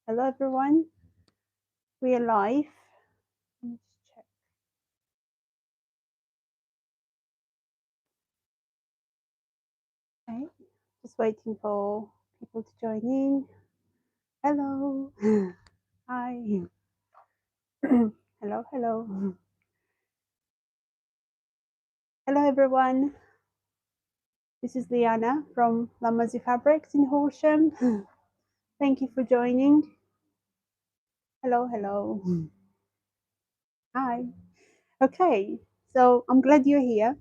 Hello everyone, we are live. Let me just check. Okay, just waiting for people to join in. Hello, hi, hello, hello, hello everyone. This is Liana from Lamazi Fabrics in Horsham. Thank you for joining. Hello, hello, hi. Okay, so I'm glad you're here.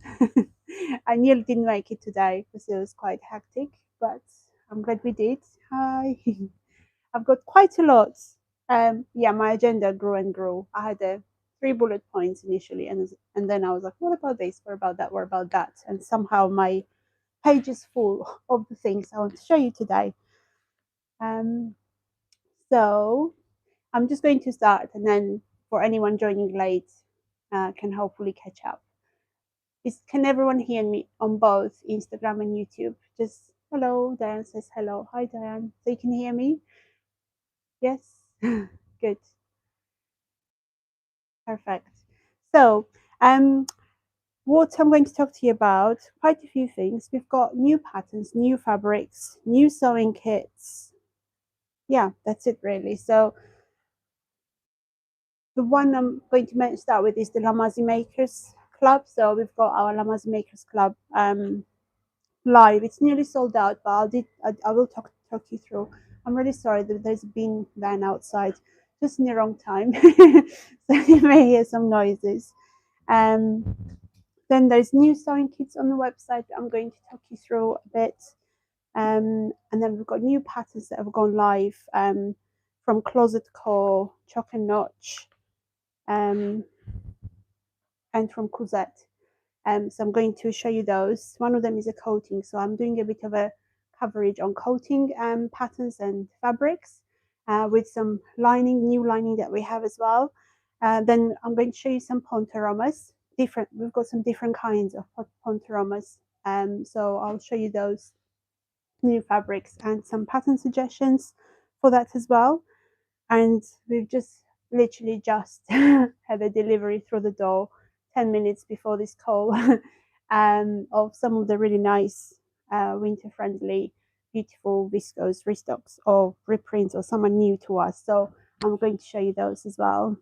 I nearly didn't make it today because it was quite hectic, but I'm glad we did. Hi. I've got quite a lot. Yeah, my agenda grew and grew. I had 3 bullet points initially, and then I was like, what about this? What about that? What about that? And somehow my page is full of the things I want to show you today. Um, so I'm just going to start, and then for anyone joining late, can hopefully catch up. Can everyone hear me on both Instagram and YouTube? Just hello, Diane says hello. Hi, Diane. So you can hear me? Yes? Good. Perfect. So, what I'm going to talk to you about, quite a few things. We've got new patterns, new fabrics, new sewing kits. Yeah, that's it really. So, the one I'm going to start with is the Lamazi Makers Club. So, we've got our Lamazi Makers Club live. It's nearly sold out, but I will talk you through. I'm really sorry that there's been van outside, just in the wrong time, so you may hear some noises. Then there's new sewing kits on the website that I'm going to talk you through a bit. And then we've got new patterns that have gone live from Closet Core, Chock and Notch, and from Kuzette. So I'm going to show you those. One of them is a coating, so I'm doing a bit of a coverage on coating patterns and fabrics with some lining, new lining that we have as well. Then I'm going to show you some Ponte Romas. We've got some different kinds of Ponte Romas. So I'll show you those new fabrics and some pattern suggestions for that as well. And we've just literally just had a delivery through the door 10 minutes before this call of some of the really nice winter friendly beautiful viscose restocks or reprints or someone new to us, so I'm going to show you those as well.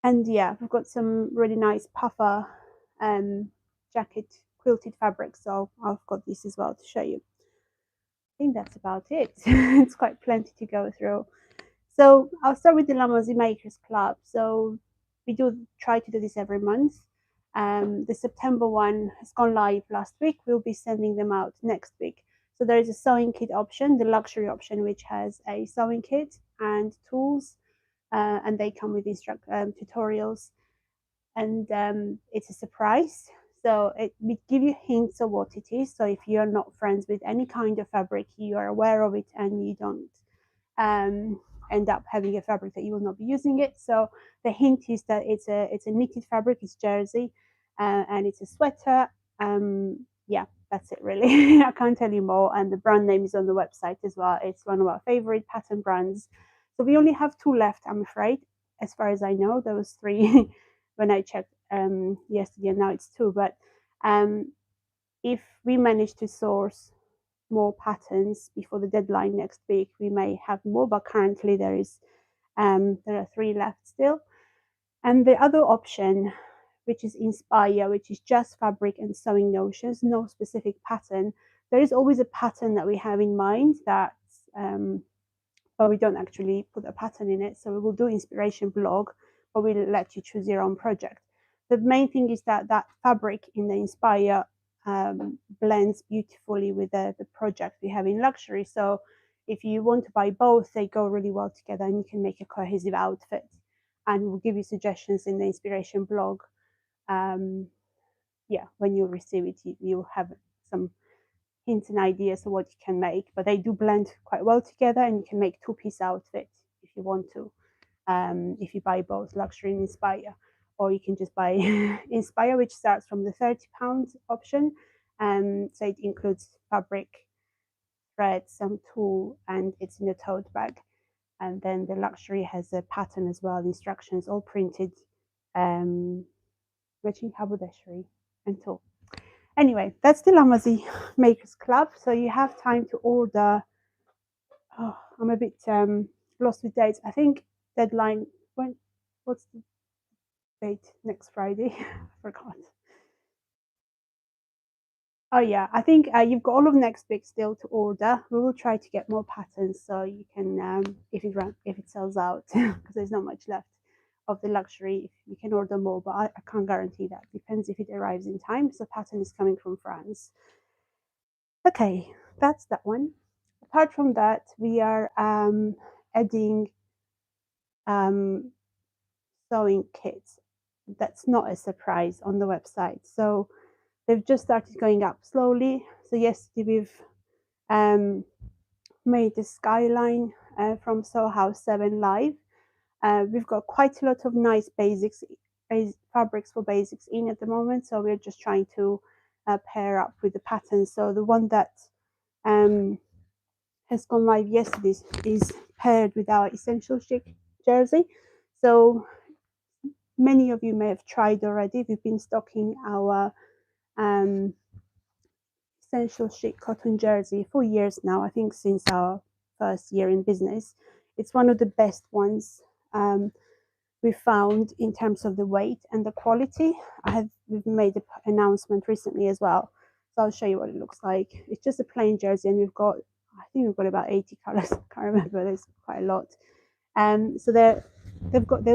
And yeah, we've got some really nice puffer jacket quilted fabric, so I've got this as well to show you. I think that's about it. It's quite plenty to go through. So I'll start with the Lamazi Makers Club. So we do try to do this every month. The September one has gone live last week. We'll be sending them out next week. So there is a sewing kit option, the luxury option, which has a sewing kit and tools, and they come with tutorials. And it's a surprise. So we give you hints of what it is. So if you're not friends with any kind of fabric, you are aware of it and you don't end up having a fabric that you will not be using it. So the hint is that it's a knitted fabric, it's jersey, and it's a sweater. Yeah, that's it really. I can't tell you more. And the brand name is on the website as well. It's one of our favorite pattern brands. So we only have 2 left, I'm afraid, as far as I know. There was 3 when I checked yesterday, and now it's 2. But if we manage to source more patterns before the deadline next week, we may have more, but currently there are 3 left still. And the other option, which is Inspire, which is just fabric and sewing notions, no specific pattern. There is always a pattern that we have in mind that but we don't actually put a pattern in it. So we will do inspiration blog, but we'll let you choose your own project. The main thing is that fabric in the Inspire blends beautifully with the project we have in luxury. So if you want to buy both, they go really well together and you can make a cohesive outfit. And we'll give you suggestions in the inspiration blog. Yeah, when you receive it, you'll have some hints and ideas of what you can make, but they do blend quite well together and you can make 2-piece outfits if you want to, if you buy both luxury and Inspire, or you can just buy Inspire, which starts from the £30 option. So it includes fabric, thread, some tulle, and it's in a tote bag. And then the luxury has a pattern as well, instructions all printed, matching haberdashery and tulle. Anyway, that's the Lamazi Makers Club. So you have time to order. Oh, I'm a bit lost with dates. I think deadline, what's the date? Next Friday? I forgot. Oh yeah, I think you've got all of next week still to order. We will try to get more patterns so you can, if it sells out, because there's not much left of the luxury. You can order more, but I can't guarantee that. Depends if it arrives in time. So pattern is coming from France. Okay, that's that one. Apart from that, we are adding sewing kits. That's not a surprise on the website. So they've just started going up slowly. So yesterday we've made the skyline from Sew House 7 live. We've got quite a lot of nice fabrics for basics in at the moment. So we're just trying to pair up with the patterns. So the one that has gone live yesterday is paired with our essential chic jersey. So many of you may have tried already. We've been stocking our essential chic cotton jersey for years now. I think since our first year in business. It's one of the best ones we found in terms of the weight and the quality. We've made an announcement recently as well, so I'll show you what it looks like. It's just a plain jersey, and I think we've got about 80 colors. I can't remember. There's quite a lot. So they're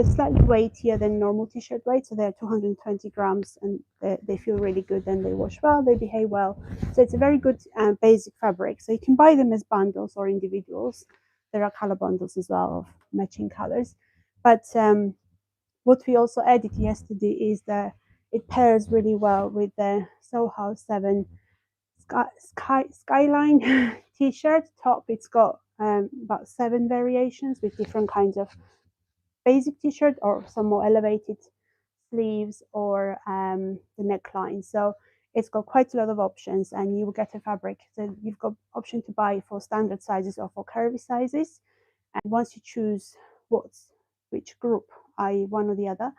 slightly weightier than normal t-shirt weight, so they're 220 grams, and they feel really good, and they wash well, they behave well. So it's a very good basic fabric. So you can buy them as bundles or individuals. There are color bundles as well of matching colors. But what we also added yesterday is that it pairs really well with the Sew House 7 Skyline t-shirt top. It's got about 7 variations with different kinds of basic t-shirt or some more elevated sleeves or the neckline. So it's got quite a lot of options, and you will get a fabric. So you've got option to buy for standard sizes or for curvy sizes. And once you choose which group, i.e. one or the other,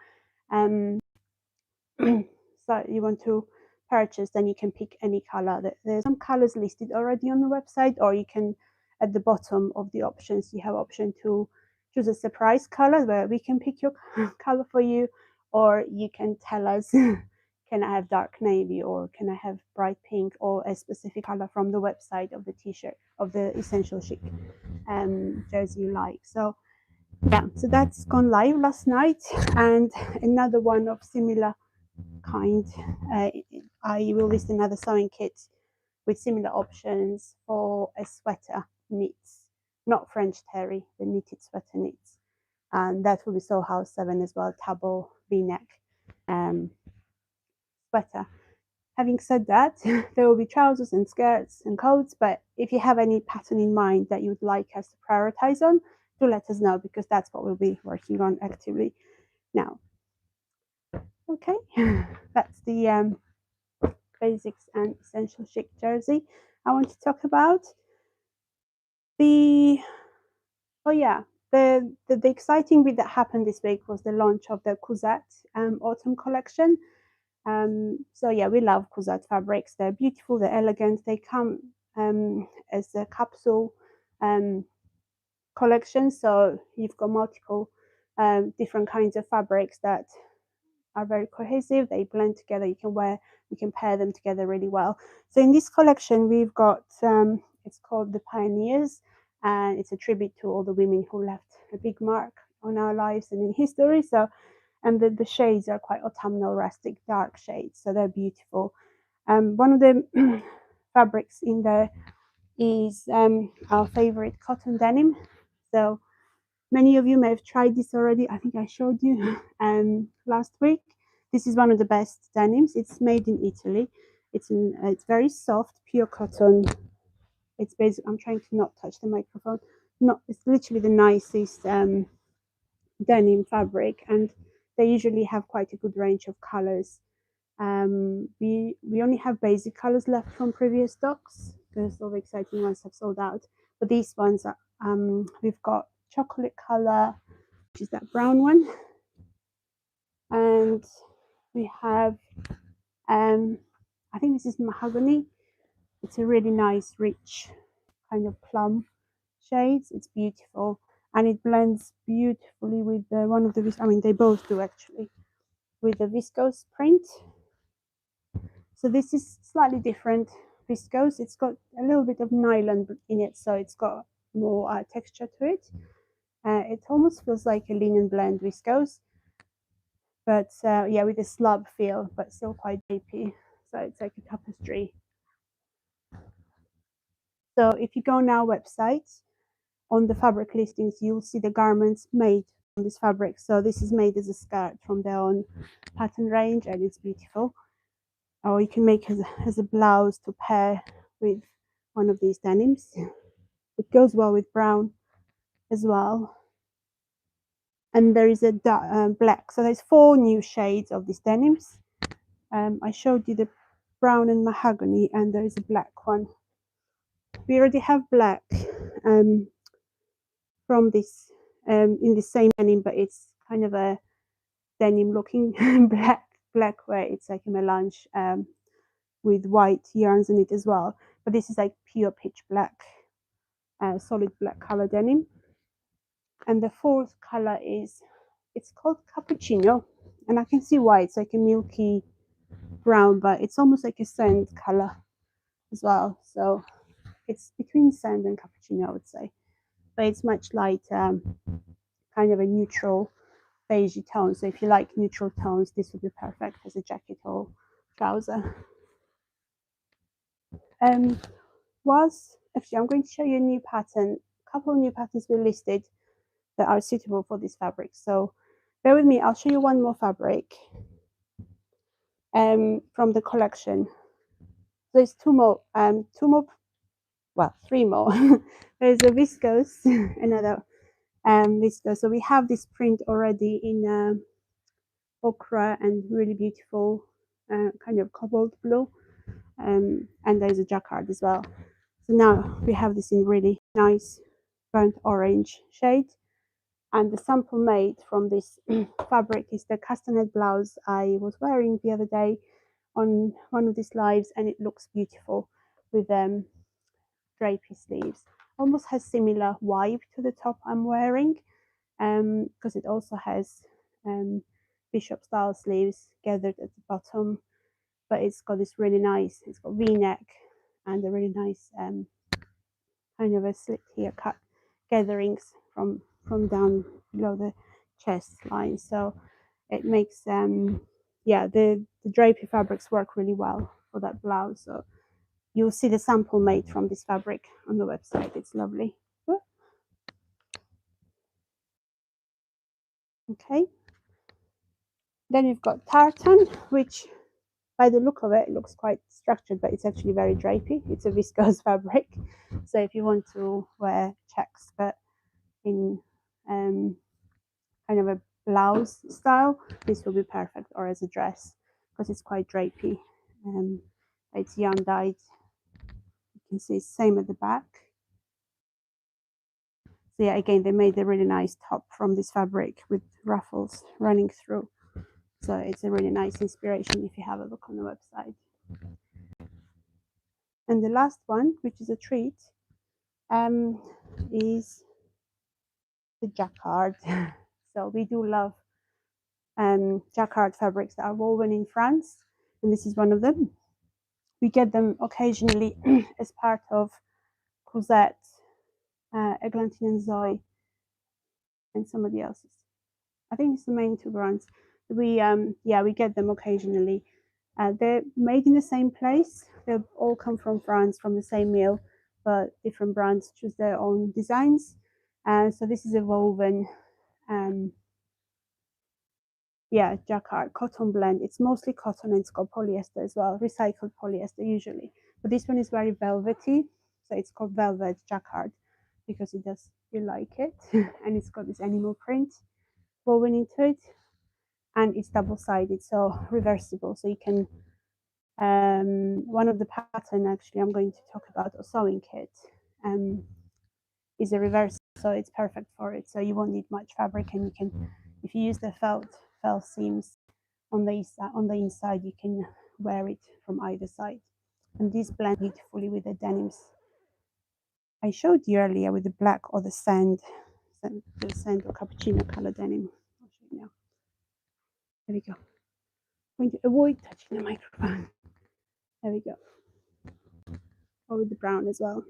so you want to purchase, then you can pick any color. There's some colors listed already on the website, or you can, at the bottom of the options, you have option to choose a surprise color where we can pick your color for you, or you can tell us, can I have dark navy, or can I have bright pink, or a specific color from the website of the t-shirt, of the essential chic jersey you like. So yeah, so that's gone live last night, and another one of similar kind. I will list another sewing kit with similar options for a sweater knits, not French terry, the knitted sweater knits, and that will be Sew House 7 as well, tabble v-neck sweater. Having said that, there will be trousers and skirts and coats, but if you have any pattern in mind that you would like us to prioritize on, do let us know, because that's what we'll be working on actively now. Okay, that's the basics and essential chic jersey I want to talk about. The exciting bit that happened this week was the launch of the Cousette Autumn collection. So yeah, we love Cousette fabrics. They're beautiful, they're elegant. They come as a capsule collection, so you've got multiple different kinds of fabrics that are very cohesive. They blend together. You can pair them together really well. So in this collection, we've got it's called the Pioneers, and it's a tribute to all the women who left a big mark on our lives and in history. So, and the shades are quite autumnal, rustic, dark shades. So they're beautiful. One of the fabrics in there is our favorite cotton denim. So many of you may have tried this already. I think I showed you last week. This is one of the best denims. It's made in Italy. It's very soft, pure cotton. It's basic. I'm trying to not touch the microphone. It's literally the nicest denim fabric, and they usually have quite a good range of colors. We only have basic colors left from previous stocks, because all the exciting ones have sold out. But these ones are, we've got chocolate color, which is that brown one, and we have I think this is mahogany. It's a really nice rich kind of plum shades. It's beautiful, and it blends beautifully with one of the, I mean they both do actually, with the viscose print. So this is slightly different viscose. It's got a little bit of nylon in it, so it's got more texture to it. It almost feels like a linen blend viscose, but yeah, with a slub feel, but still quite drapey. So it's like a tapestry. So if you go on our website, on the fabric listings, you'll see the garments made from this fabric. So this is made as a skirt from their own pattern range, and it's beautiful. Or you can make as a blouse to pair with one of these denims. It goes well with brown as well. And there is a black. So there's 4 new shades of these denims. I showed you the brown and mahogany, and there is a black one. We already have black from this in the same denim, but it's kind of a denim looking black way. It's like a melange with white yarns in it as well. But this is like pure pitch black, solid black color denim. And the 4th color is, it's called cappuccino, and I can see why. It's like a milky brown, but it's almost like a sand color as well. So it's between sand and cappuccino, I would say, but it's much lighter, kind of a neutral beigey tone. So if you like neutral tones, this would be perfect as a jacket or trouser. Actually, I'm going to show you a new pattern. A couple of new patterns were listed that are suitable for this fabric. So bear with me. I'll show you one more fabric from the collection. There's two more, well, 3 more. There's a viscose, another viscose. So we have this print already in ochre and really beautiful kind of cobalt blue, and there's a jacquard as well. So now we have this in really nice burnt orange shade, and the sample made from this fabric is the castanet blouse I was wearing the other day on one of these lives, and it looks beautiful with drapey sleeves. Almost has similar vibe to the top I'm wearing, because it also has bishop style sleeves gathered at the bottom, but it's got this really nice, it's got v-neck and a really nice kind of a slit here cut gatherings from down below the chest line. So it makes yeah, the drapey fabrics work really well for that blouse. So you'll see the sample made from this fabric on the website. It's lovely. Okay, then we've got tartan, which by the look of it, it looks quite structured, but it's actually very drapey. It's a viscose fabric, so if you want to wear checks but in kind of a blouse style, this will be perfect, or as a dress, because it's quite drapey. It's yarn dyed. You can see same at the back. So yeah, again, they made a really nice top from this fabric with ruffles running through. So it's a really nice inspiration if you have a look on the website. And the last one, which is a treat, is the jacquard. So we do love jacquard fabrics that are woven in France, and this is one of them. We get them occasionally as part of Kuzette, Eglantine and Zoe, and somebody else's. I think it's the main 2 brands. We get them occasionally. They're made in the same place. They all come from France, from the same mill, but different brands choose their own designs. So this is a woven, jacquard cotton blend. It's mostly cotton, and it's got polyester as well, recycled polyester usually. But this one is very velvety, so it's called velvet jacquard because it does feel like it, and it's got this animal print woven into it, and it's double-sided, so reversible, so you can One of the pattern actually I'm going to talk about, a sewing kit, is a reverse, so it's perfect for it. So you won't need much fabric, and you can, if you use the felt seams on the inside, you can wear it from either side. And these blend beautifully with the denims I showed you earlier with the black or the sand or cappuccino color denim. I'll show you now. There we go. I'm going to avoid touching the microphone. There we go. Or with the brown as well.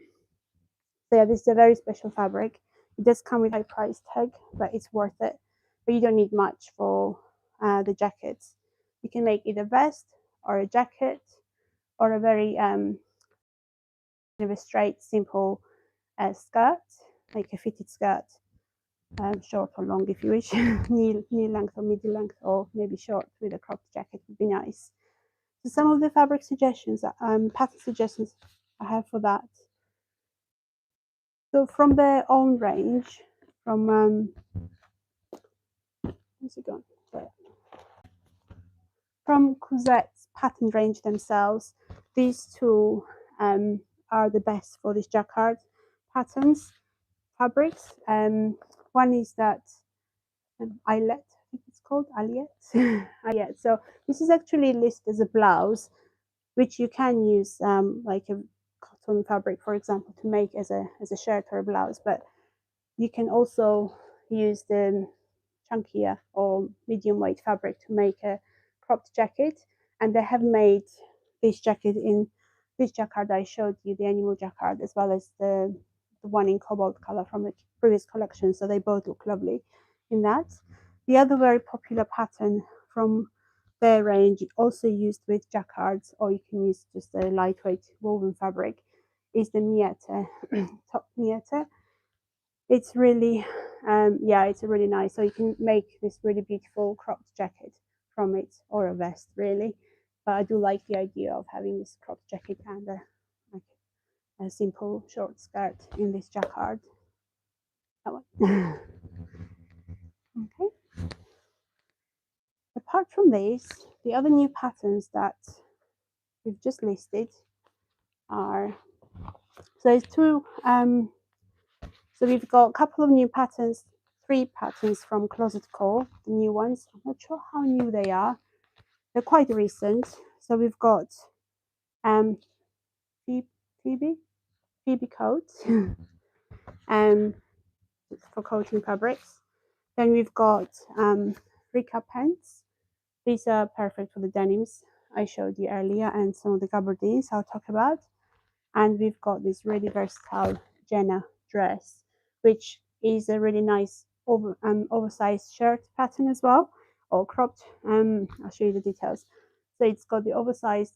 So yeah, this is a very special fabric. It does come with a high price tag, but it's worth it. But you don't need much for the jackets. You can make either vest or a jacket or a very kind of a straight, simple skirt, like a fitted skirt, short or long if you wish, knee length or midi length, or maybe short with a cropped jacket would be nice. So some of the fabric suggestions, pattern suggestions I have for that. So from their own range, from where's it gone? Sorry. From Cousette's pattern range themselves, these two are the best for this jacquard patterns fabrics. One is that eyelet, I think it's called Aliette. Aliette. So this is actually listed as a blouse, which you can use like a cotton fabric, for example, to make as a shirt or a blouse. But you can also use the chunkier or medium weight fabric to make a cropped jacket. And they have made this jacket in this jacquard I showed you, the animal jacquard, as well as the one in cobalt color from the previous collection. So they both look lovely in that. The other very popular pattern from their range, also used with jacquards, or you can use just a lightweight woven fabric, is the miette, top miette. It's really, yeah, it's really nice. So you can make this really beautiful cropped jacket from it, or a vest really. But I do like the idea of having this cropped jacket and like a simple short skirt in this jacquard. That one. Okay. Apart from this, the other new patterns that we've just listed are, so there's two, so we've got a couple of new patterns, 3 patterns from Closet Core, the new ones. I'm not sure how new they are. They're quite recent. So we've got Phoebe coat for coating fabrics. Then we've got Rika pants. These are perfect for the denims I showed you earlier, and some of the gabardines I'll talk about. And we've got this really versatile Jenna dress, which is a really nice oversized shirt pattern as well, or cropped. I'll show you the details. So it's got the oversized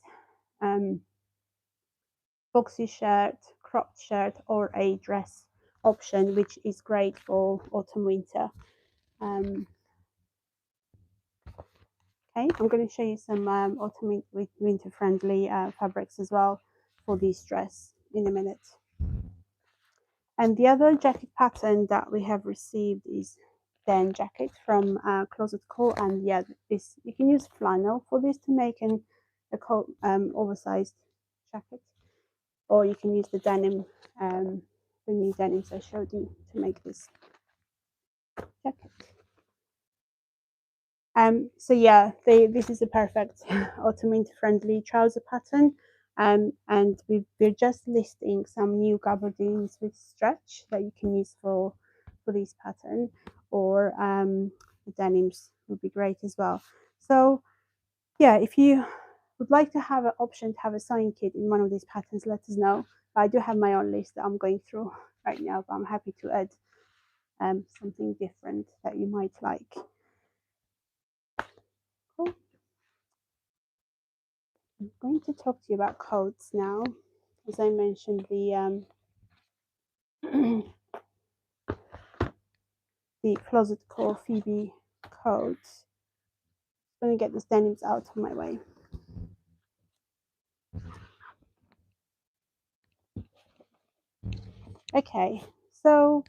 boxy shirt, cropped shirt, or a dress option, which is great for autumn winter. Okay, I'm going to show you some autumn winter friendly fabrics as well for this dress in a minute. And the other jacket pattern that we have received is Dan jacket from Closet Core. And yeah, this, you can use flannel for this to make a coat, oversized jacket, or you can use the denim, the new denims I showed you to make this jacket. So yeah, this is a perfect autumn winter friendly trouser pattern. And we're just listing some new gabardines with stretch that you can use for this pattern, or the denims would be great as well. So yeah, if you would like to have an option to have a sewing kit in one of these patterns, let us know. I do have my own list that I'm going through right now, but I'm happy to add something different that you might like. Cool. I'm going to talk to you about coats now. As I mentioned, the the Closet Core Phoebe coat. I'm going to get this denims out of my way. Okay, so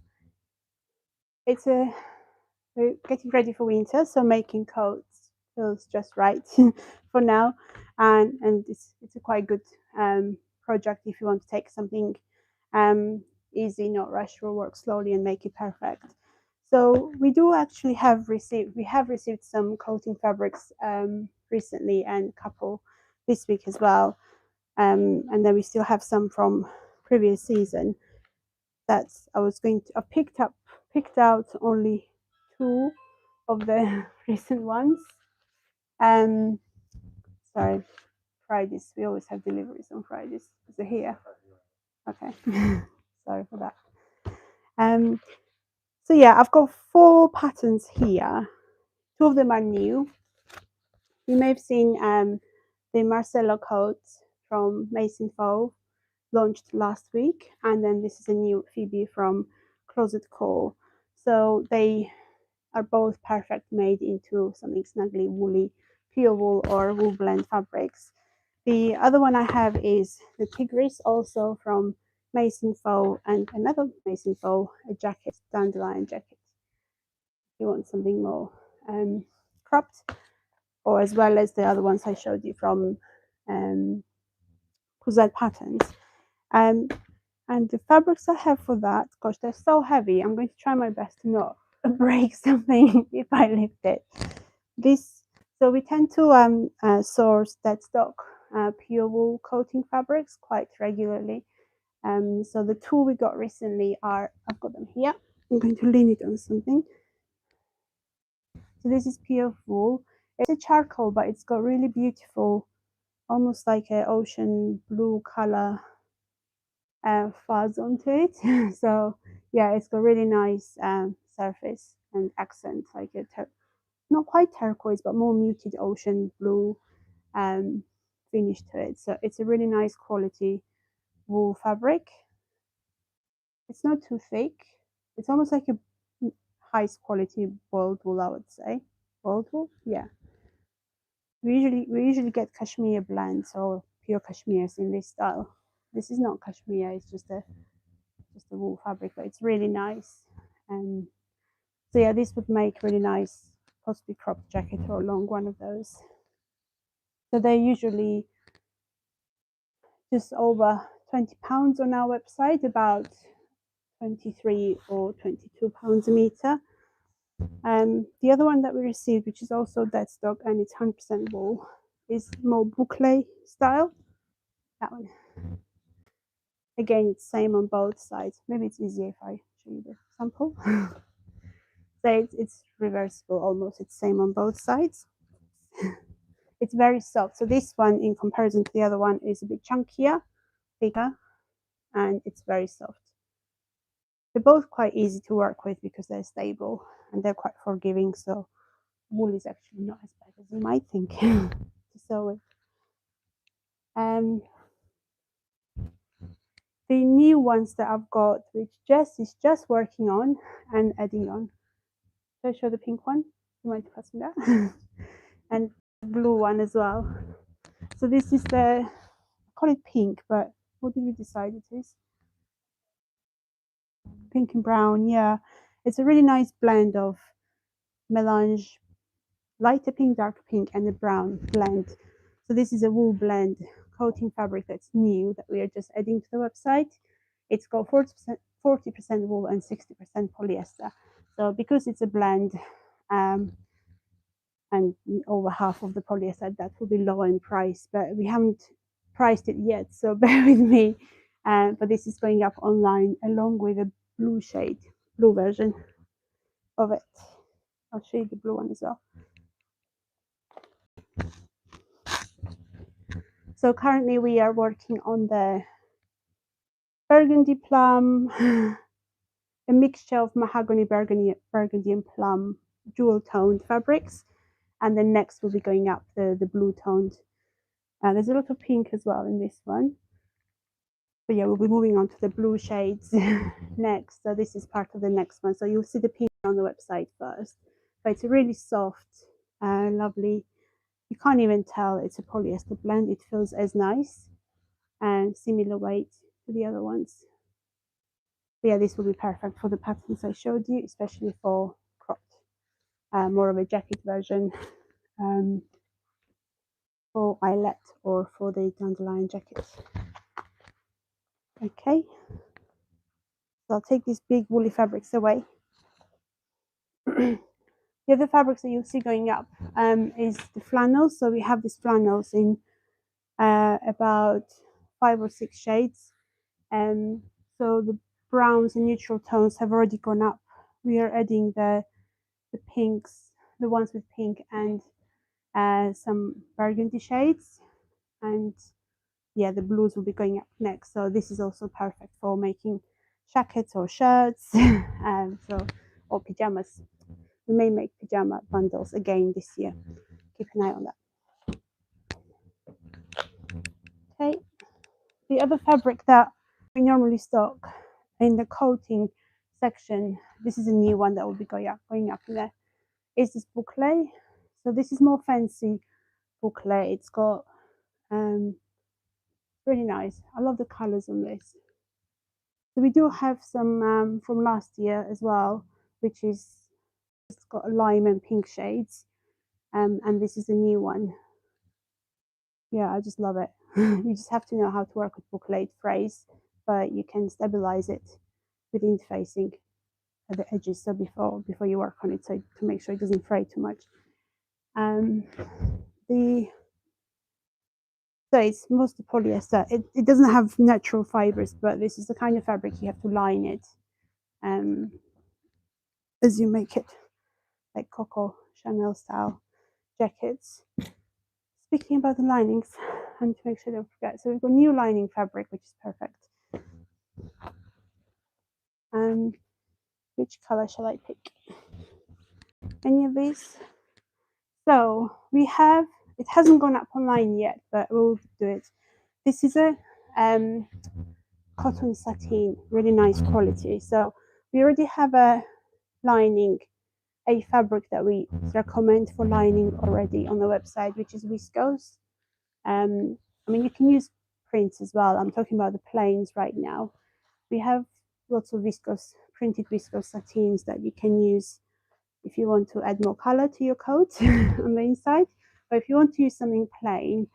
we're getting ready for winter, so making coats feels just right for now. and it's a quite good project if you want to take something easy, not rush through, work slowly and make it perfect. So we do actually have received some coating fabrics recently, and a couple this week as well, and then we still have some from previous season. That's I picked out only 2 of the recent ones. Um, sorry, Fridays. We always have deliveries on Fridays. Is it here? Okay. Sorry for that. So yeah, I've got 4 patterns here. 2 of them are new. You may have seen the Marcello coat from Mason Faux launched last week, and then this is a new Phoebe from Closet Core. So they are both perfect made into something snuggly woolly, pure wool or wool blend fabrics. The other one I have is the Tigris, also from Mason Faux, and another Mason Faux, a jacket, dandelion jacket. If you want something more cropped, or as well as the other ones I showed you from Cousette patterns. And the fabrics I have for that, gosh, they're so heavy. I'm going to try my best to not break something if I lift it. So we tend to source dead stock pure wool coating fabrics quite regularly. So the 2 we got recently are, I've got them here. I'm going to lean it on something. So this is pure wool. It's a charcoal, but it's got really beautiful, almost like an ocean blue color fuzz onto it. So yeah, it's got really nice surface and accent, like a not quite turquoise, but more muted ocean blue finish to it. So it's a really nice quality wool fabric. It's not too thick. It's almost like a highest quality boiled wool, I would say. Boiled wool, yeah. We usually get cashmere blends or pure cashmeres in this style. This is not cashmere. It's just a wool fabric, but it's really nice. So yeah, this would make really nice, possibly cropped jacket or a long one of those. So they're usually just over £20 on our website, about 23 or 22 pounds a meter. The other one that we received, which is also dead stock and it's 100% wool, is more boucle style. That one. Again, it's same on both sides. Maybe it's easier if I show you the sample. So it's reversible almost. It's same on both sides. It's very soft. So this one, in comparison to the other one, is a bit chunkier, thicker, and it's very soft. They're both quite easy to work with because they're stable and they're quite forgiving. So wool is actually not as bad as you might think to sew with. The new ones that I've got, which Jess is just working on and adding on. Should I show the pink one? You might pass me that. And the blue one as well. So this is the, I call it pink, but what did we decide it is? Pink and brown, yeah. It's a really nice blend of melange, lighter pink, darker pink, and a brown blend. So this is a wool blend coating fabric that's new that we are just adding to the website. It's got 40% wool and 60% polyester. So because it's a blend, and over half of the polyester, that will be lower in price, but we haven't priced it yet, so bear with me. But this is going up online along with a blue version of it. I'll show you the blue one as well. So currently we are working on the burgundy plum, a mixture of mahogany, burgundy and plum jewel toned fabrics, and then next we'll be going up the blue toned. There's a lot of pink as well in this one. But yeah, we'll be moving on to the blue shades next. So this is part of the next one. So you'll see the pink on the website first. But it's a really soft, lovely. You can't even tell it's a polyester blend. It feels as nice and similar weight to the other ones. But yeah, this will be perfect for the patterns I showed you, especially for cropped, more of a jacket version. for eyelet or for the dandelion jacket. Okay, so I'll take these big woolly fabrics away. The other fabrics that you'll see going up is the flannels. So we have these flannels in about 5 or 6 shades. So the browns and neutral tones have already gone up. We are adding the pinks, the ones with pink and some burgundy shades, and yeah, the blues will be going up next. So this is also perfect for making jackets or shirts, or pajamas. We may make pajama bundles again this year. Keep an eye on that. Okay, the other fabric that we normally stock in the coating section, this is a new one that will be going up in there, is this boucle. So this is more fancy boucle. It's got really nice. I love the colors on this. So we do have some from last year as well, which is it's got a lime and pink shades, and this is a new one. Yeah, I just love it. You just have to know how to work with boucle frays, but you can stabilize it with interfacing at the edges. So before you work on it, so to make sure it doesn't fray too much. The So it's mostly polyester. It doesn't have natural fibers, but this is the kind of fabric you have to line it as you make it, like Coco Chanel style jackets. Speaking about the linings, I need to make sure I don't forget. So we've got new lining fabric, which is perfect. Which color shall I pick? Any of these? So we have, it hasn't gone up online yet, but we'll do it. This is a cotton sateen, really nice quality. So we already have a lining, a fabric that we recommend for lining already on the website, which is viscose. I mean, you can use prints as well. I'm talking about the plains right now. We have lots of viscose, printed viscose sateens that you can use if you want to add more color to your coat on the inside. But if you want to use something plain,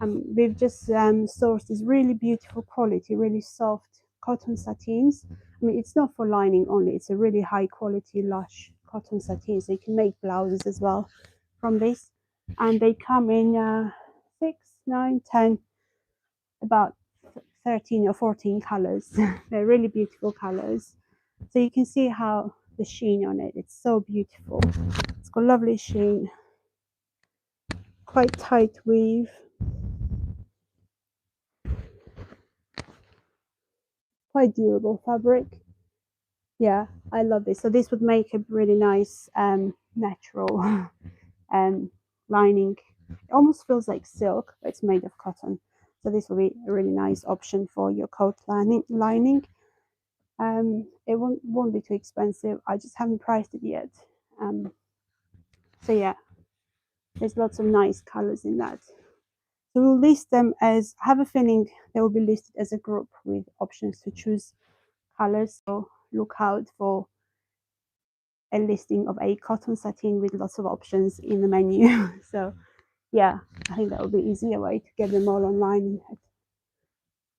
we've just sourced this really beautiful quality, really soft cotton sateens. I mean, it's not for lining only, it's a really high quality, lush cotton sateen. So you can make blouses as well from this. And they come in 6, 9, 10, about 13 or 14 colors. They're really beautiful colors. So you can see how the sheen on it, it's so beautiful. It's got lovely sheen, quite tight weave. Quite durable fabric. Yeah, I love this. So this would make a really nice natural lining. It almost feels like silk, but it's made of cotton. So this will be a really nice option for your coat lining. It won't be too expensive. I just haven't priced it yet. So yeah, there's lots of nice colors in that. So we'll list them as, I have a feeling they will be listed as a group with options to choose colors. So look out for a listing of a cotton sateen with lots of options in the menu. So yeah, I think that would be easier way to get them all online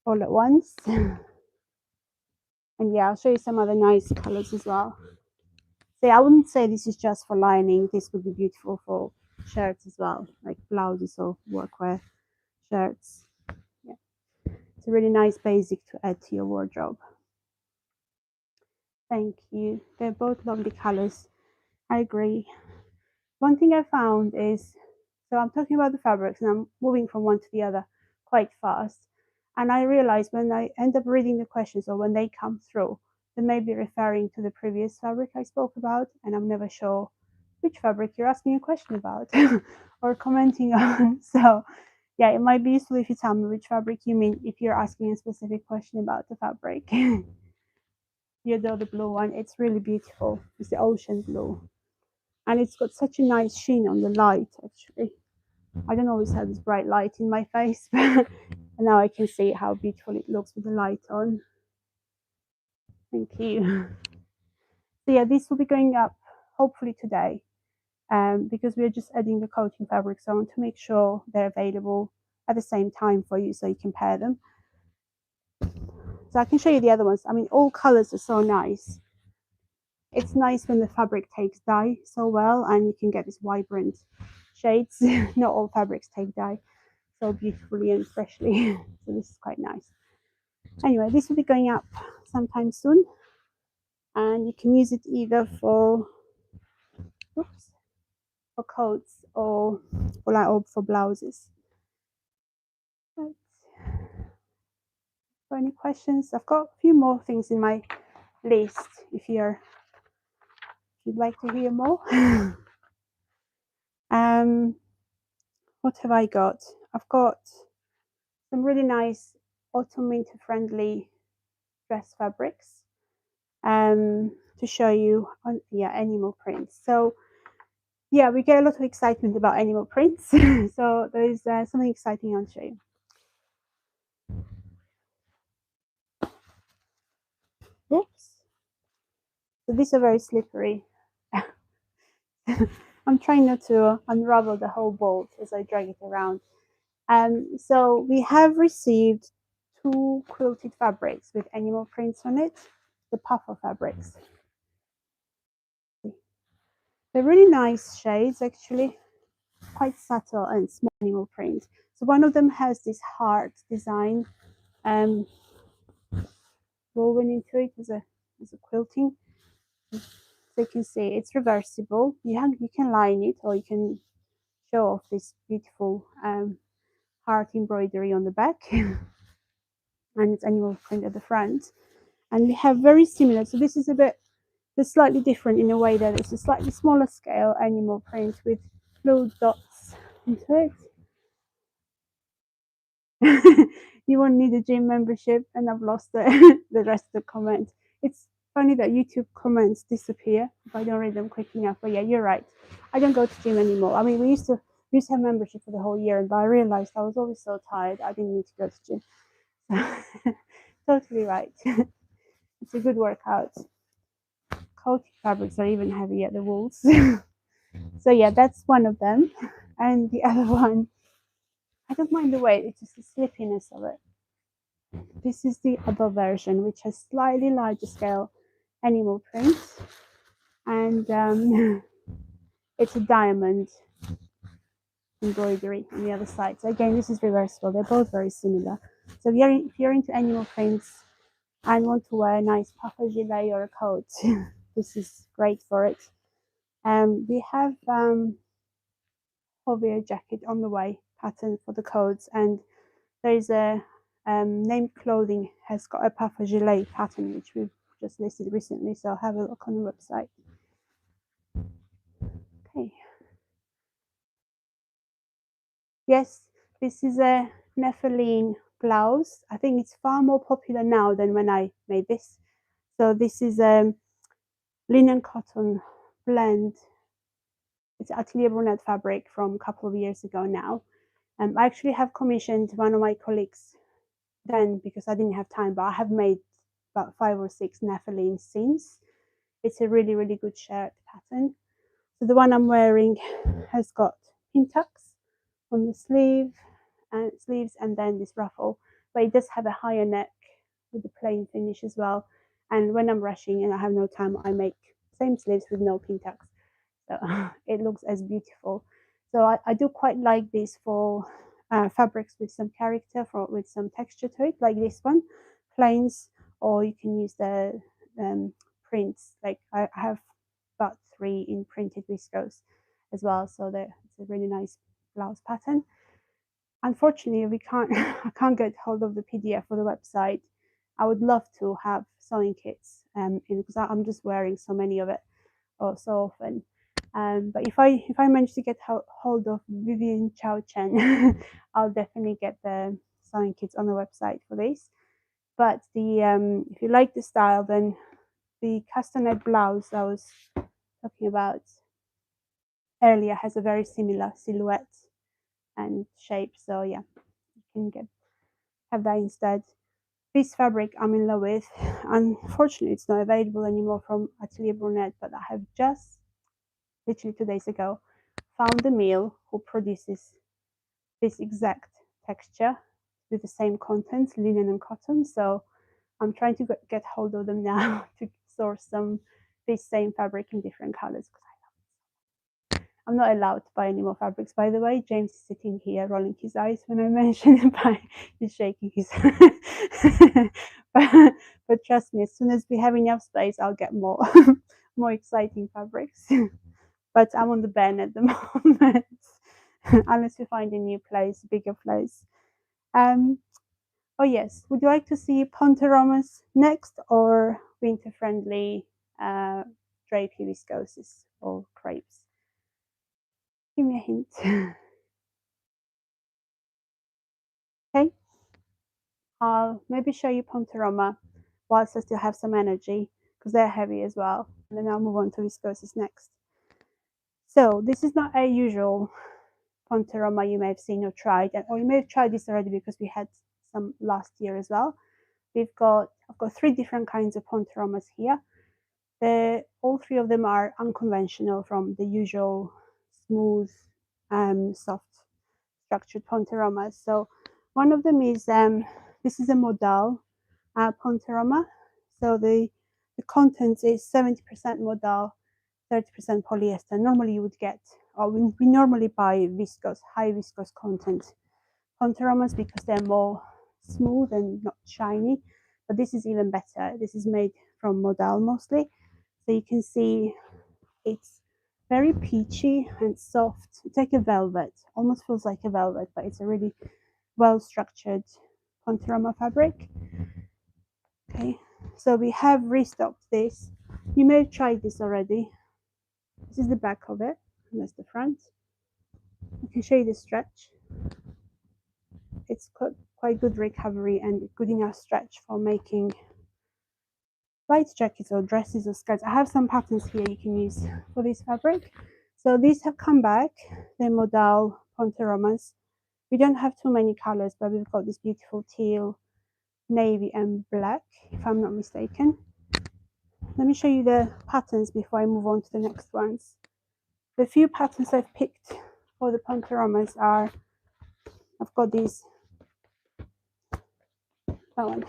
all at once. And yeah, I'll show you some other nice colors as well. So yeah, I wouldn't say this is just for lining. This would be beautiful for shirts as well, like blouses or workwear shirts. Yeah, it's a really nice basic to add to your wardrobe. Thank you. They're both lovely colors. I agree. One thing I found is, so I'm talking about the fabrics and I'm moving from one to the other quite fast. And I realize when I end up reading the questions or when they come through, they may be referring to the previous fabric I spoke about, and I'm never sure which fabric you're asking a question about or commenting on. So yeah, it might be useful if you tell me which fabric you mean if you're asking a specific question about the fabric. You know, the blue one, it's really beautiful. It's the ocean blue. And it's got such a nice sheen on the light, actually. I don't always have this bright light in my face, but now I can see how beautiful it looks with the light on. Thank you. So yeah, this will be going up hopefully today. because we're just adding the coating fabric, so I want to make sure they're available at the same time for you so you can pair them. So I can show you the other ones. I mean, all colors are so nice. It's nice when the fabric takes dye so well and you can get these vibrant shades. Not all fabrics take dye so beautifully and freshly. So this is quite nice. Anyway, this will be going up sometime soon, and you can use it either for coats or for blouses. Right. For any questions, I've got a few more things in my list if you'd like to hear more. What have I got? I've got some really nice autumn winter friendly dress fabrics to show you on animal prints. So yeah, we get a lot of excitement about animal prints. So there's something exciting I'll show you. Oops. So these are very slippery. I'm trying not to unravel the whole bolt as I drag it around. So we have received 2 quilted fabrics with animal prints on it, the puffer fabrics. They're really nice shades, actually, quite subtle and small animal print. So one of them has this heart design woven into it as a quilting. So you can see it's reversible. You can line it, or you can show off this beautiful heart embroidery on the back, and it's animal print at the front. And we have very similar. So this is slightly different in a way that it's a slightly smaller scale animal print with blue dots into it. You won't need a gym membership, and I've lost the rest of the comments. It's funny that YouTube comments disappear if I don't read them quick enough. But yeah, you're right. I don't go to gym anymore. I mean, we used to have membership for the whole year, but I realized I was always so tired I didn't need to go to gym. Totally right. It's a good workout. Coated fabrics are even heavier, the wools. So yeah, that's one of them. And the other one, I don't mind the weight, it's just the slippiness of it. This is the other version, which has slightly larger scale animal print, and it's a diamond embroidery on the other side. So again, this is reversible. They're both very similar. So if you're into animal prints and want to wear a nice puffer gilet or a coat, this is great for it. We have Hovier jacket on the way pattern for the coats, and there's a Named Clothing has got a puffer gilet pattern which we've just listed recently, so have a look on the website. Okay. Yes, this is a Nepheline blouse. I think it's far more popular now than when I made this. So this is a linen cotton blend. It's Atelier Brunette fabric from a couple of years ago now. I actually have commissioned one of my colleagues then because I didn't have time, but I have made about 5 or 6 Nepheline since. It's a really, really good shirt pattern. So the one I'm wearing has got pin tucks on the sleeves and then this ruffle, but it does have a higher neck with the plain finish as well. And when I'm rushing and I have no time, I make same sleeves with no pin tucks, so it looks as beautiful. So I do quite like this for fabrics with some character, with some texture to it, like this one, plains, or you can use the prints. Like I have about 3 in printed viscose as well, so it's a really nice blouse pattern. Unfortunately, I can't get hold of the PDF for the website. I would love to have sewing kits because I'm just wearing so many of it so often. But if I manage to get hold of Vivian Chow Chen, I'll definitely get the sewing kits on the website for this. But if you like the style, then the castanet blouse I was talking about earlier has a very similar silhouette and shape. So yeah, you can have that instead. This fabric I'm in love with. Unfortunately, it's not available anymore from Atelier Brunette, but I have just literally 2 days ago, found a mill who produces this exact texture with the same contents, linen and cotton. So I'm trying to get hold of them now to source some this same fabric in different colors. I'm not allowed to buy any more fabrics, by the way. James is sitting here rolling his eyes when I mention it, but he's shaking his head. But trust me, as soon as we have enough space, I'll get more more exciting fabrics. But I'm on the ban at the moment, unless we find a new place, bigger place. Oh yes, would you like to see Ponte Romas next, or winter-friendly drapey viscoses or crepes? Give me a hint. Okay, I'll maybe show you Ponte Roma whilst I still have some energy, because they're heavy as well, and then I'll move on to viscoses next. So this is not a usual Ponte Roma you may have seen or tried, or you may have tried this already because we had some last year as well. I've got 3 different kinds of Ponte Romas here. All 3 of them are unconventional from the usual smooth, soft structured Ponte Romas. So one of them is this is a modal Ponte Roma. So the content is 70% modal, 30% polyester. Normally you would get, or we normally buy viscose, high viscose content Ponte Romas because they're more smooth and not shiny. But this is even better. This is made from modal mostly. So you can see it's very peachy and soft. It's like a velvet, almost feels like a velvet, but it's a really well structured Ponte Roma fabric. Okay, so we have restocked this. You may have tried this already. This is the back of it, and that's the front. I can show you the stretch. It's quite good recovery and good enough stretch for making light jackets or dresses or skirts. I have some patterns here you can use for this fabric. So these have come back. They're modal Ponte Romas. We don't have too many colors, but we've got this beautiful teal, navy and black, if I'm not mistaken. Let me show you the patterns before I move on to the next ones. The few patterns I've picked for the Ponte Romas are, I've got these, that one.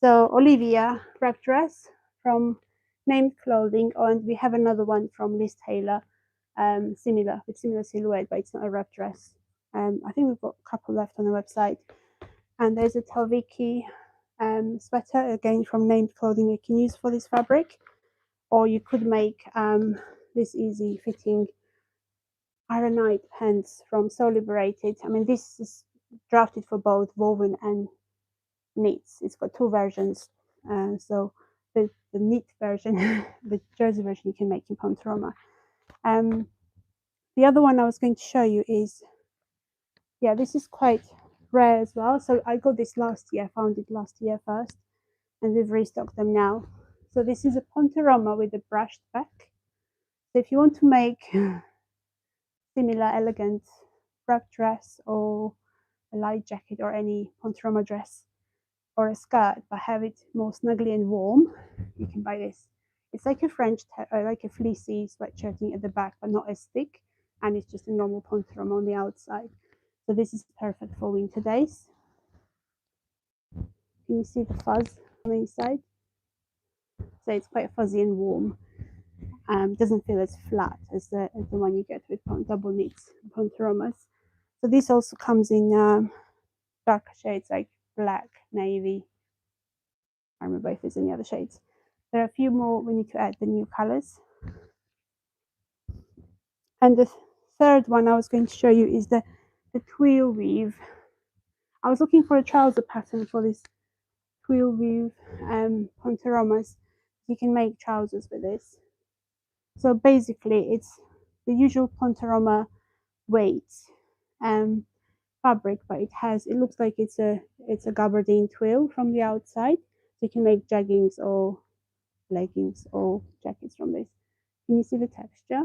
So Olivia wrap dress from Named Clothing, and we have another one from Lise Tailor, similar silhouette, but it's not a wrap dress. I think we've got a couple left on the website. And there's a Talviki sweater, again from Named Clothing you can use for this fabric, or you could make this easy fitting ironite pants from So Liberated. I mean, this is drafted for both woven and knits. It's got 2 versions. So the knit version, the jersey version, you can make in Ponte Roma. The other one I was going to show you is, yeah, this is quite rare as well. So I got this last year, found it last year first, and we've restocked them now. So this is a Ponte Roma with a brushed back. So if you want to make similar elegant wrap dress or a light jacket or any Ponte Roma dress or a skirt, but have it more snuggly and warm, you can buy this. It's like a French, like a fleecy sweatshirting at the back, but not as thick, and it's just a normal Ponte Roma on the outside. So this is perfect for winter days. Can you see the fuzz on the inside? So it's quite fuzzy and warm. Doesn't feel as flat as the one you get with double knits Ponte Romas. So this also comes in darker shades like black, navy. I don't remember if there's any other shades. There are a few more. We need to add the new colors. And the third one I was going to show you is the twill weave. I was looking for a trouser pattern for this twill weave Ponte Romas. You can make trousers with this. So basically, it's the usual Ponte Roma weight fabric, but it looks like it's a gabardine twill from the outside. So you can make jeggings or leggings or jackets from this. Can you see the texture?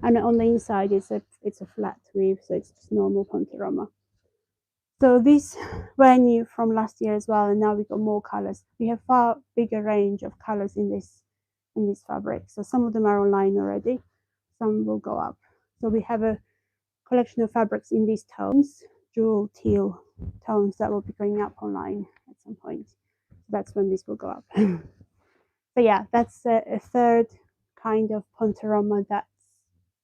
And on the inside, it's a flat weave, so it's just normal Ponte Roma. So these were new from last year as well, and now we got more colors. We have far bigger range of colors in this in this fabric. So some of them are online already, some will go up. So we have a collection of fabrics in these tones, jewel teal tones, that will be going up online at some point. So that's when this will go up. But yeah, that's a third kind of Ponte Roma that's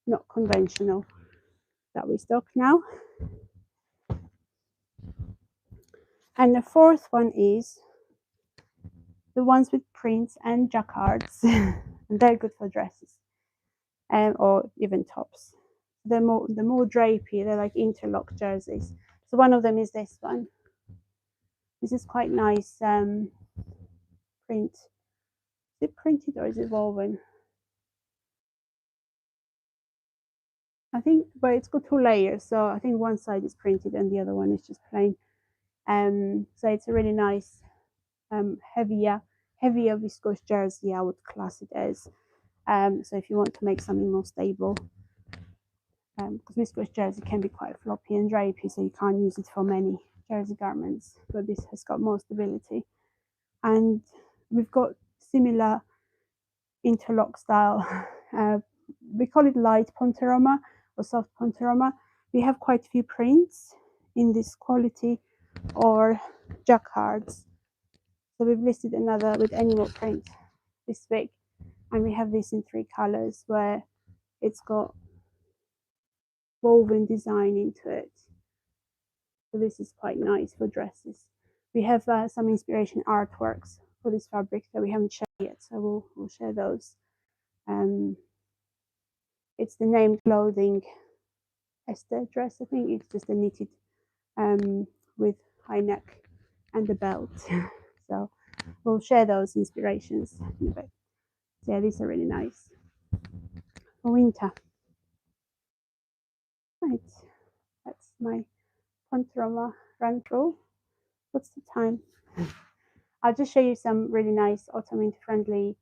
not conventional that we stock now. And the fourth one is the ones with prints and jacquards. And they're good for dresses, or even tops. They're more drapey, they're like interlock jerseys. So one of them is this one. This is quite nice print. Is it printed or is it woven? I think, but it's got two layers, so I think one side is printed and the other one is just plain. So it's a really nice heavier viscose jersey, I would class it as. So if you want to make something more stable, because viscose jersey can be quite floppy and drapey, so you can't use it for many jersey garments, but this has got more stability. And we've got similar interlock style. We call it light Ponte Roma or soft Ponte Roma. We have quite a few prints in this quality or jacquards. So we've listed another with animal print this week, and we have this in 3 colors where it's got woven design into it. So this is quite nice for dresses. We have some inspiration artworks for this fabric that we haven't shared yet, so we'll share those. It's the named clothing Esther dress. I think it's just a knitted with high neck and a belt. So we'll share those inspirations in a bit. So yeah, these are really nice for winter. Right, that's my Ponte Roma run through. What's the time? I'll just show you some really nice autumn friendly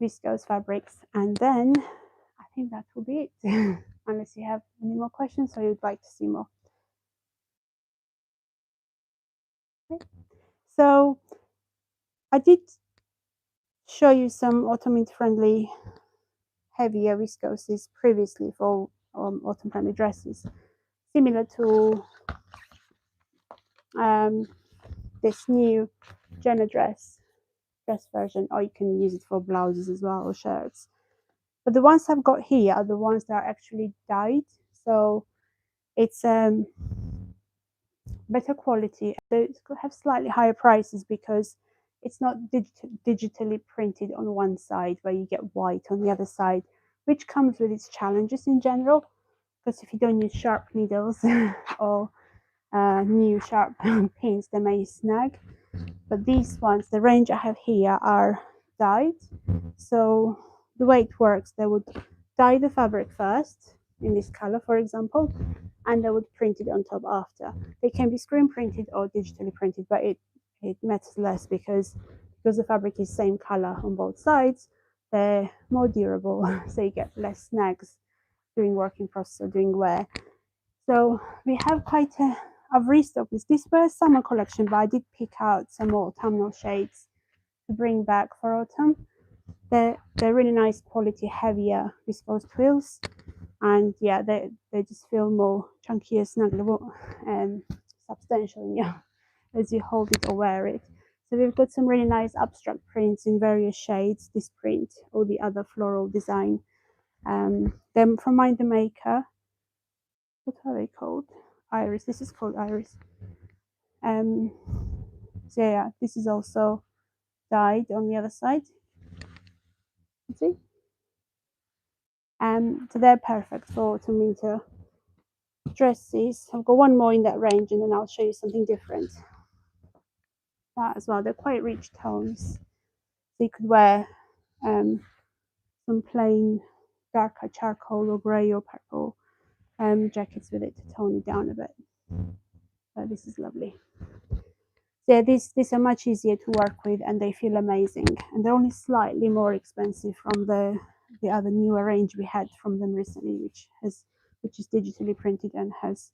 viscose fabrics, and then I think that will be it. Unless you have any more questions or you'd like to see more. Okay. So I did show you some autumn friendly heavier viscoses previously for autumn friendly dresses, similar to this new Jenna dress version, or you can use it for blouses as well or shirts. But the ones I've got here are the ones that are actually dyed, so it's better quality. They have slightly higher prices because it's not digitally printed on one side where you get white on the other side, which comes with its challenges in general, because if you don't use sharp needles or new sharp pins, they may snag. But these ones, the range I have here, are dyed. So the way it works, they would dye the fabric first in this color, for example, and they would print it on top after. They can be screen printed or digitally printed, but it matters less because the fabric is same color on both sides. They're more durable, so you get less snags during working process or during wear. So we have quite a I've restocked this. This was summer collection, but I did pick out some more autumnal shades to bring back for autumn. They're really nice quality, heavier viscose twills, and yeah, they just feel more chunkier, snuggleable, and substantial in you as you hold it or wear it. So we've got some really nice abstract prints in various shades. This print or the other floral design. Them from Mind the Maker. What are they called? Iris. This is called Iris. So yeah, this is also dyed on the other side. You see? So they're perfect for autumn winter dresses. I've got one more in that range, and then I'll show you something different. That as well. They're quite rich tones, so you could wear some plain darker charcoal or grey or purple jackets with it to tone it down a bit. But this is lovely. So yeah, these are much easier to work with, and they feel amazing, and they're only slightly more expensive from the other newer range we had from them recently, which is digitally printed and has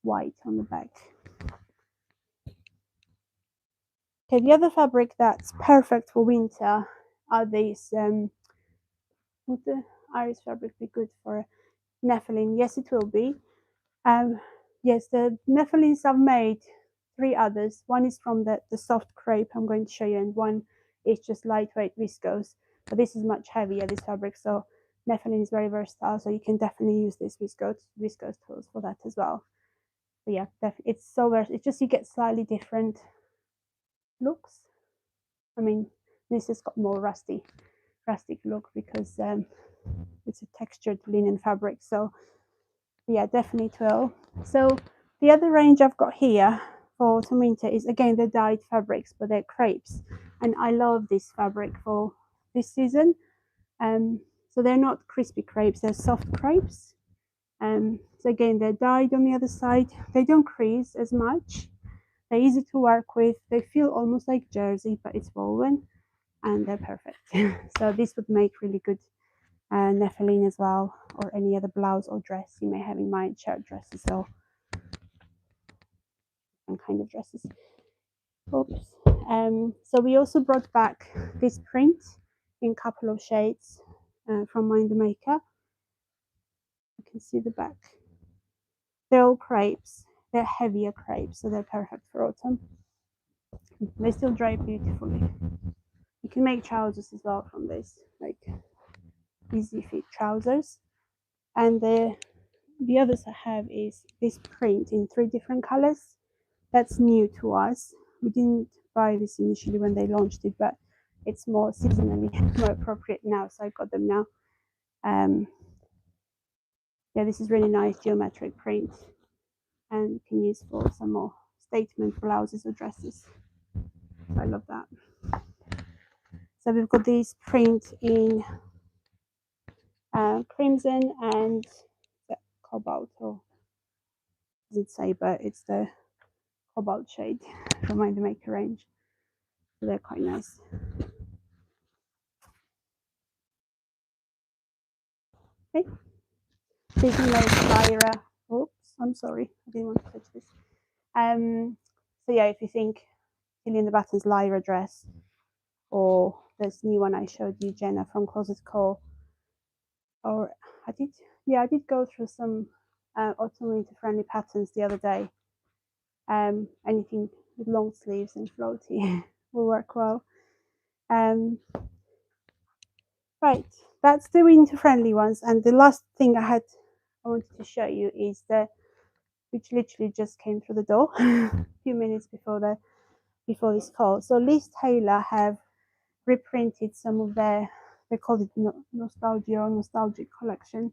white on the back. Okay, the other fabric that's perfect for winter are these would the iris fabric be good for nepheline? Yes, it will be. Yes, the nephelines I've made 3 others. One is from the soft crepe I'm going to show you, and one is just lightweight viscose. But this is much heavier, this fabric, so nepheline is very versatile, so you can definitely use this viscose tools for that as well. But yeah, it's so versatile. It's just you get slightly different looks. I mean, this has got more rustic look because it's a textured linen fabric. So yeah, definitely 12. So the other range I've got here for autumn winter is again the dyed fabrics, but they're crepes, and I love this fabric for this season. So they're not crispy crepes, they're soft crepes. So again, they're dyed on the other side. They don't crease as much. They're easy to work with. They feel almost like jersey, but it's woven, and they're perfect. So this would make really good nepheline as well, or any other blouse or dress you may have in mind, shirt dresses or some kind of dresses. Oops. So we also brought back this print in a couple of shades from Mind the Maker. You can see the back. They're all crepes. They're heavier crepes, so they're perfect for autumn. They still drape beautifully. You can make trousers as well from this, like easy fit trousers. And the others I have is this print in 3 different colors. That's new to us. We didn't buy this initially when they launched it, but it's more seasonally more appropriate now, so I got them now. Yeah, this is really nice geometric print, and you can use for some more statement blouses or dresses. So I love that. So we've got this print in crimson and cobalt, or doesn't say, but it's the cobalt shade from Mind the Maker range. So they're quite nice. Okay. Speaking of Lyra, oops, I'm sorry, I didn't want to touch this. So yeah, if you think Killian the Batten's Lyra dress, or this new one I showed you, Jenna from Closet Co, or I did go through some autumn winter friendly patterns the other day. Anything with long sleeves and floaty will work well. Right, that's the winter friendly ones, and the last thing I wanted to show you is which literally just came through the door a few minutes before this call. So Lise Tailor have reprinted some of they call it nostalgia or nostalgic collection.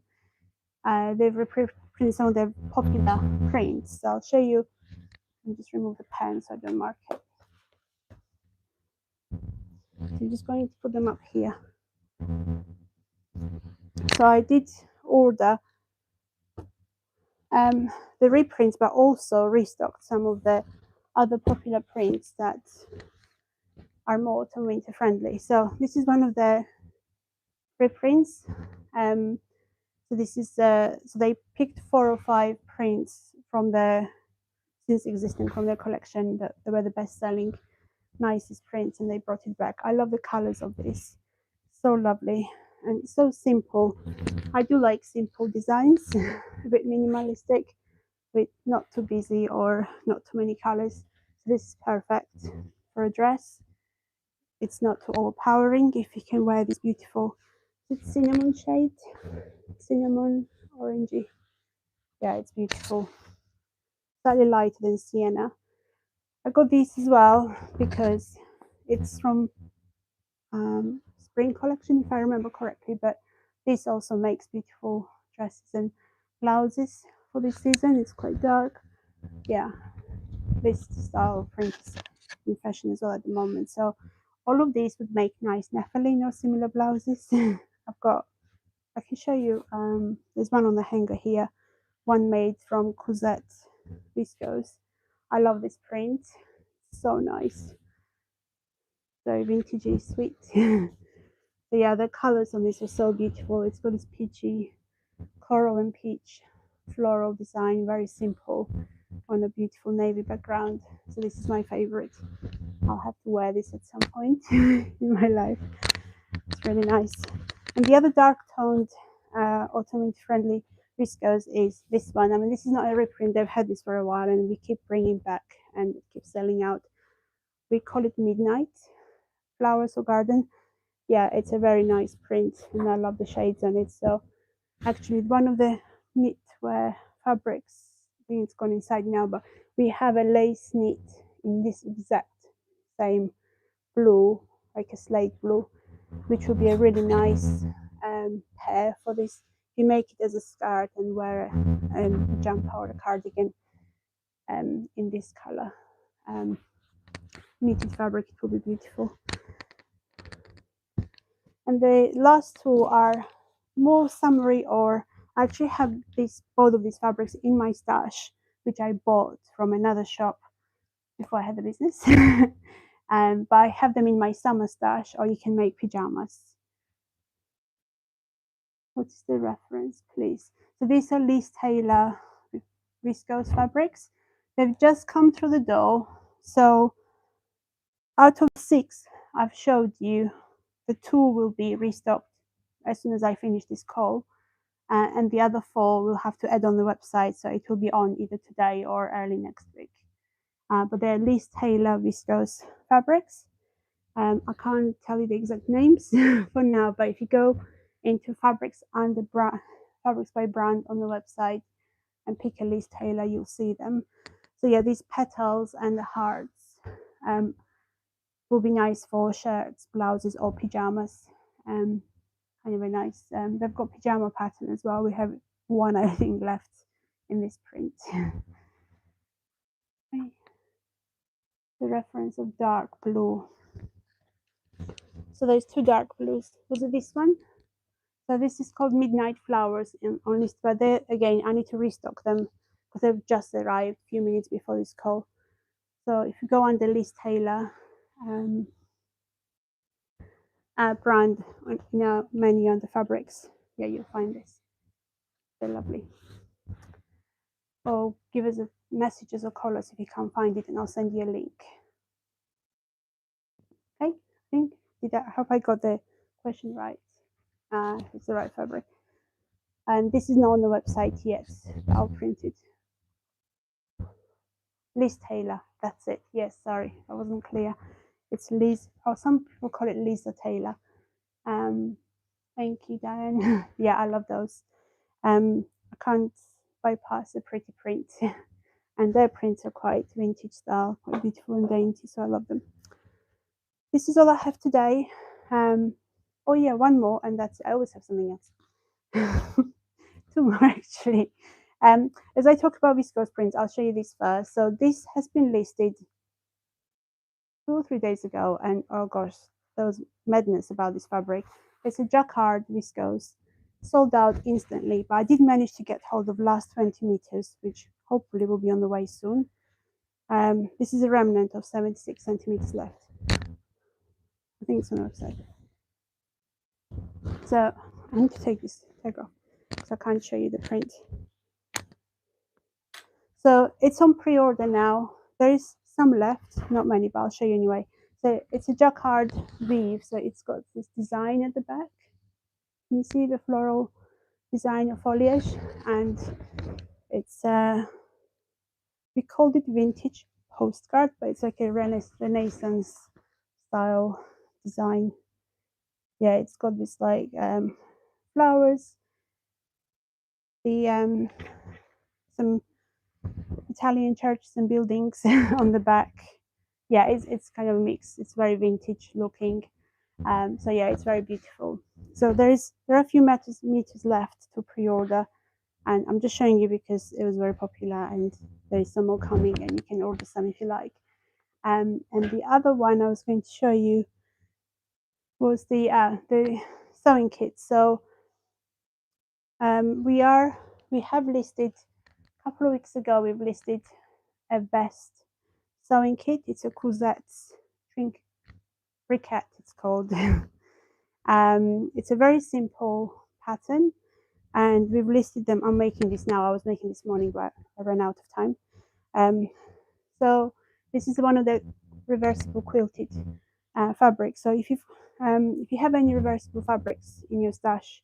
They've reprinted some of their popular prints. So I'll show you. I'll just remove the pen so I don't mark it. So I'm just going to put them up here. So I did order the reprints, but also restocked some of the other popular prints that are more autumn winter friendly. So this is one of the reprints. So this is so they picked 4 or 5 prints from since existing from their collection that were the best selling, nicest prints, and they brought it back. I love the colors of this, so lovely and so simple. I do like simple designs, a bit minimalistic, with not too busy or not too many colors. So this is perfect for a dress. It's not too overpowering if you can wear this beautiful cinnamon shade, cinnamon orangey. Yeah, it's beautiful. Slightly lighter than sienna. I got this as well because it's from spring collection, if I remember correctly, but this also makes beautiful dresses and blouses for this season. It's quite dark. Yeah, this style of print is in fashion as well at the moment. So all of these would make nice nepheline or similar blouses. I can show you, there's one on the hanger here, one made from Kuzette viscose. I love this print, so nice, very vintagey, sweet. So yeah, the colors on this are so beautiful. It's got this peachy, coral and peach floral design, very simple, on a beautiful navy background. So this is my favorite. I'll have to wear this at some point in my life. It's really nice. And the other dark toned autumn friendly viscose is this one. I mean, this is not a reprint. They've had this for a while, and we keep bringing back and keep selling out. We call it Midnight Flowers or Garden. Yeah, it's a very nice print, and I love the shades on it. So actually, one of the knitwear fabrics, I think it's gone inside now, but we have a lace knit in this exact same blue, like a slate blue, which would be a really nice pair for this. You make it as a skirt and wear a jumper or a cardigan in this color. Knitted fabric, it will be beautiful. And the last two are more summery, or I actually have both of these fabrics in my stash, which I bought from another shop before I had the business. But I have them in my summer stash, or you can make pajamas. What's the reference, please? So these are Lise Tailor viscose fabrics. They've just come through the door. So out of 6 I've showed you, the 2 will be restocked as soon as I finish this call. And the other 4 we'll have to add on the website, so it will be on either today or early next week. But they're Lise Tailor viscose fabrics. I can't tell you the exact names for now, but if you go into fabrics under fabrics by brand on the website and pick a Lise Tailor, you'll see them. So yeah, these petals and the hearts will be nice for shirts, blouses, or pajamas. Kind of a nice. They've got pajama pattern as well. We have one, I think, left in this print. Okay. The reference of dark blue. So there's 2 dark blues. Was it this one? So this is called Midnight Flowers on list, but there again, I need to restock them because they've just arrived a few minutes before this call. So if you go on the Lise Tailor brand in our menu on the fabrics, yeah, you'll find this. They're lovely. Or give us a messages or call us if you can't find it, and I'll send you a link. Okay, I hope I got the question right. It's the right fabric. And this is not on the website yet, but I'll print it. Lise Tailor, that's it. Yes, sorry, I wasn't clear. It's Lise, or some people call it Lise Tailor. Thank you, Diane. Yeah, I love those. I can't bypass a pretty print. And their prints are quite vintage style, quite beautiful and dainty, so I love them. This is all I have today. Oh yeah, one more, and that's, I always have something else. 2 more actually. As I talk about viscose prints, I'll show you this first. So this has been listed 2 or 3 days ago, and oh gosh, there was madness about this fabric. It's a jacquard viscose, sold out instantly, but I did manage to get hold of last 20 meters, which hopefully will be on the way soon. This is a remnant of 76 centimeters left. I think it's on the website. So I need to take this tag off because I can't show you the print. So it's on pre-order now. There is some left, not many, but I'll show you anyway. So it's a jacquard weave, so it's got this design at the back. Can you see the floral design of foliage? And it's we called it vintage postcard, but it's like a Renaissance style design. Yeah, it's got this like flowers, the some Italian churches and buildings on the back. Yeah, it's kind of a mix. It's very vintage looking. So yeah, it's very beautiful. So there are a few meters left to pre-order, and I'm just showing you because it was very popular, and there is some more coming, and you can order some if you like. And the other one I was going to show you was the sewing kit. So we have listed a couple of weeks ago. We've listed a vest sewing kit. It's a Kuzette briquette, it's called. It's a very simple pattern, and we've listed them. I'm making this now. I was making this morning, but I ran out of time. So this is one of the reversible quilted fabrics. So if you've if you have any reversible fabrics in your stash,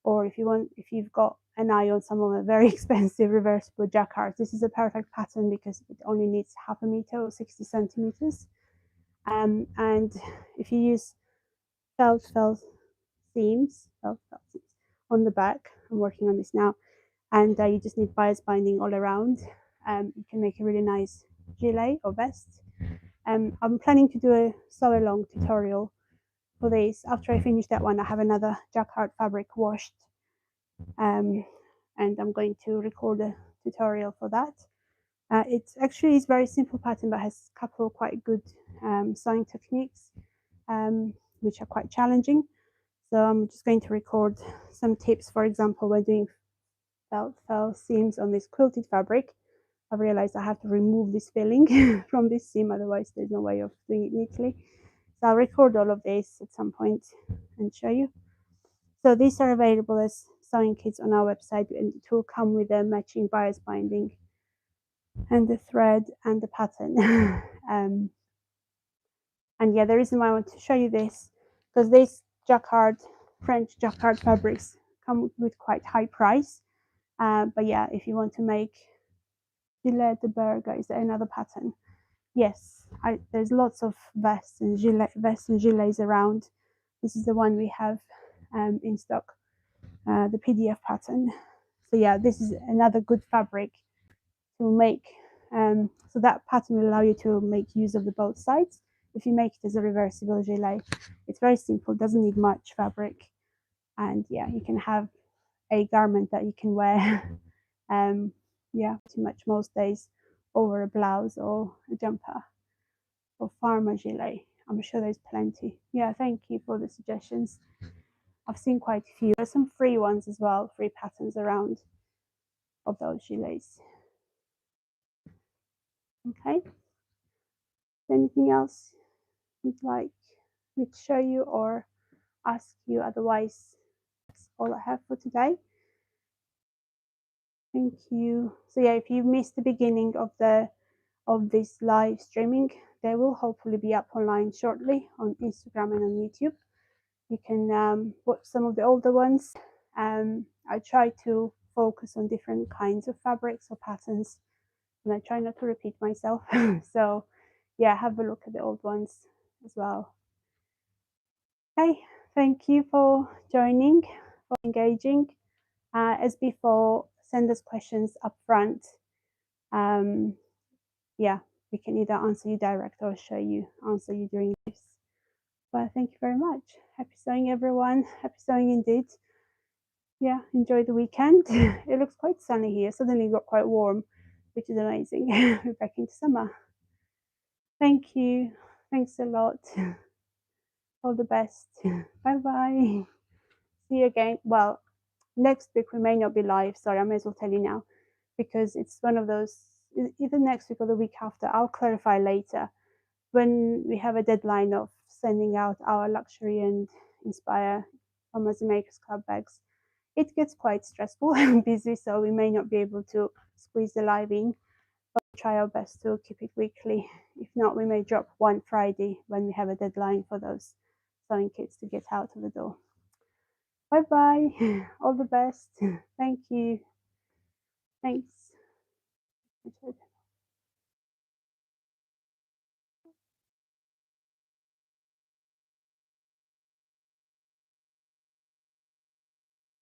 or if you've got an eye on some of the very expensive reversible jacquards, this is a perfect pattern because it only needs 1/2 meter or 60 centimeters. And if you use felt seams on the back, I'm working on this now, and you just need bias binding all around, you can make a really nice gilet or vest. I'm planning to do a sew along tutorial for this. After I finish that one, I have another jacquard fabric washed, and I'm going to record a tutorial for that. It's actually is very simple pattern, but has a couple of quite good sewing techniques, which are quite challenging. So I'm just going to record some tips. For example, when doing felt seams on this quilted fabric, I've realized I have to remove this filling from this seam, otherwise there's no way of doing it neatly. So I'll record all of this at some point and show you. So these are available as sewing kits on our website, and it will come with a matching bias binding and the thread and the pattern. And yeah, the reason why I want to show you this, because these French jacquard fabrics come with quite high price. But yeah, if you want to make gilet de burger, is there another pattern? Yes, there's lots of vests and gilets around. This is the one we have in stock, the PDF pattern. So yeah, this is another good fabric to make. So that pattern will allow you to make use of the both sides. If you make it as a reversible gilet, it's very simple, doesn't need much fabric, and yeah, you can have a garment that you can wear yeah, pretty much most days over a blouse or a jumper or farmer gilet. I'm sure there's plenty. Yeah, thank you for the suggestions. I've seen quite a few. There's some free ones as well, free patterns around of those gilets. Okay, anything else you'd like me to show you or ask you? Otherwise, that's all I have for today. Thank you. So yeah, if you missed the beginning of this live streaming, they will hopefully be up online shortly on Instagram and on YouTube. You can watch some of the older ones. I try to focus on different kinds of fabrics or patterns, and I try not to repeat myself. So yeah, have a look at the old ones as well. Okay, thank you for joining, for engaging. As before, send us questions up front. Yeah, we can either answer you direct or answer you during this. But thank you very much. Happy sewing, everyone. Happy sewing indeed. Yeah, enjoy the weekend. It looks quite sunny here. Suddenly got quite warm, which is amazing. We're back into summer. Thank you. Thanks a lot. All the best. Bye bye. See you again. Well, next week we may not be live. Sorry, I may as well tell you now, because it's one of those, either next week or the week after. I'll clarify later when we have a deadline of sending out our luxury and inspire Lamazi Makers Club bags. It gets quite stressful and busy, so we may not be able to squeeze the live in, but we'll try our best to keep it weekly. If not, we may drop one Friday when we have a deadline for those sewing kits to get out of the door. Bye bye. All the best. Thank you. Thanks.